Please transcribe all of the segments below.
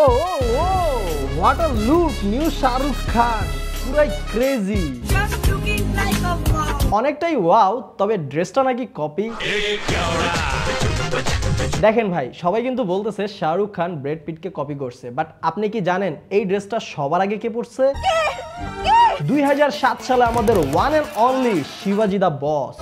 What a look! New Shahrukh Khan, পুরাই crazy. অনেকটাই wow, তবে ড্রেসটা নাকি কপি। দেখেন ভাই, সবাই কিন্তু বলতেছে শাহরুখ খান ব্র্যাড পিটকে কপি করছে, বাট আপনি কি জানেন এই ড্রেসটা সবার আগে কে পরছে? 2007 সালে আমাদের ওয়ান এন্ড অনলি শিবাজি দা বস।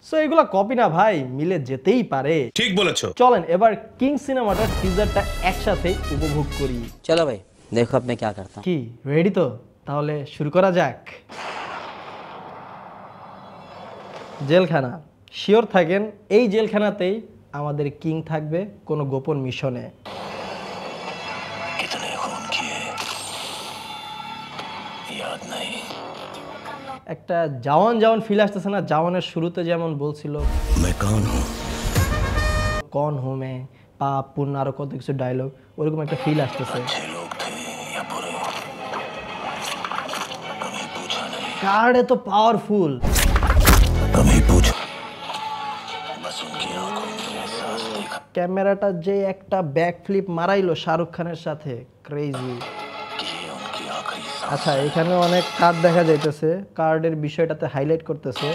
সো এগুলা কপি না ভাই, মিলে যেতেই পারে। ঠিক বলেছো। চলেন এবার কিং সিনেমাটার টিজারটা একসাথে উপভোগ করি। চলো ভাই, দেখো আপনি কি করতা। কি রেডি তো? তাহলে শুরু করা যাক। জেলখানা, শিওর থাকেন এই জেলখানাতেই আমাদের কিং থাকবে কোনো গোপন মিশনে। একটা জওয়ান জওয়ান ফিল আসতেছে না? জওয়ানের শুরুতে যেমন বলছিল কন হো মে পাপ পুণ্য আরো কত কিছু ডায়লগ, ওরকম একটা ফিল আসতেছে। কার্ড এত পাওয়ারফুল। ক্যামেরাটা যে একটা ব্যাক ফ্লিপ মারাইলো শাহরুখ খানের সাথে, ক্রেজি। আচ্ছা, এখানে অনেক কার্ড দেখা যাইতেছে, কার্ডের বিষয়টাতে হাইলাইট করতেছে।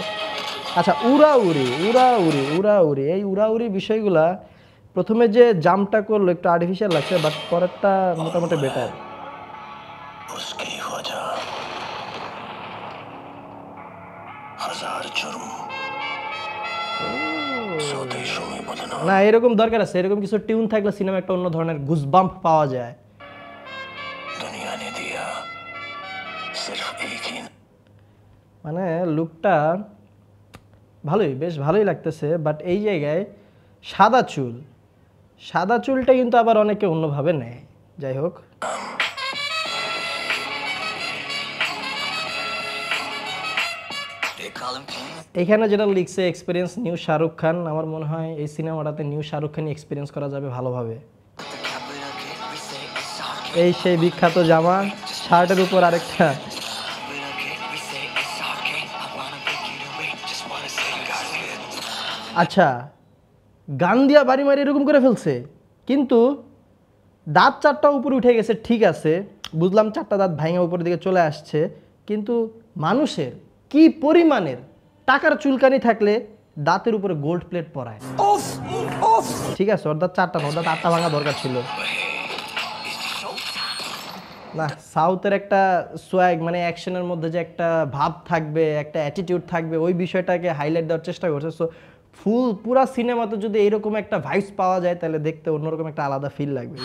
আচ্ছা, উড়াউড়ি উড়াউড়ি উড়াউড়ি, এই উড়াউড়ি বিষয়গুলা প্রথমে যে জাম্পটা করলো একটু আর্টিফিশিয়াল লাগছে, বাট পরেরটা মোটামুটি বেটার। না, এরকম দরকার আছে, এরকম কিছু টিউন থাকলে সিনেমা একটা অন্য ধরনের গুজবাম্প পাওয়া যায়। মানে লুকটা ভালোই, বেশ ভালোই লাগতেছে, বাট এই জায়গায় সাদা চুল, সাদা চুলটা কিন্তু আবার অনেকে অন্যভাবে নেয়। যাই হোক, এখানে যেটা লিখছে এক্সপিরিয়েন্স নিউ শাহরুখ খান, আমার মনে হয় এই সিনেমাটাতে নিউ শাহরুখ খানই এক্সপিরিয়েন্স করা যাবে ভালোভাবে। এই সেই বিখ্যাত জামা, শার্টের উপর আরেকটা। আচ্ছা, গান দিয়া বাড়ি মারি এরকম করে ফেলছে, কিন্তু দাঁত চারটা উপরে উঠে গেছে, ঠিক আছে বুঝলাম, চারটা দাঁত ভাঙা উপরের দিকে চলে আসছে, কিন্তু মানুষের কি পরিমাণের টাকার চুলকানি থাকলে দাঁতের উপরে গোল্ড প্লেট পরায়? ঠিক আছে, ওর দাঁত চারটা, ওর দাঁত আটটা ভাঙা দরকার ছিল না। সাউথের একটা সোয়াগ, মানে অ্যাকশনের মধ্যে যে একটা ভাব থাকবে, একটা অ্যাটিটিউড থাকবে, ওই বিষয়টাকে হাইলাইট দেওয়ার চেষ্টা করছে। সো পুরা সিনেমাতে যদি এইরকম একটা ভাইবস পাওয়া যায়, তাহলে দেখতে অন্যরকম একটা আলাদা ফিল লাগবে।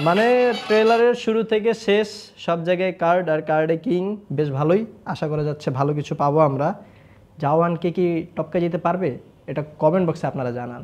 মানে ট্রেলারের শুরু থেকে শেষ সব জায়গায় কার্ড আর কার্ডে কিং, বেশ ভালোই। আশা করা যাচ্ছে ভালো কিছু পাবো আমরা। জওয়ানকে কি টপকে যেতে পারবে? এটা কমেন্ট বক্সে আপনারা জানান।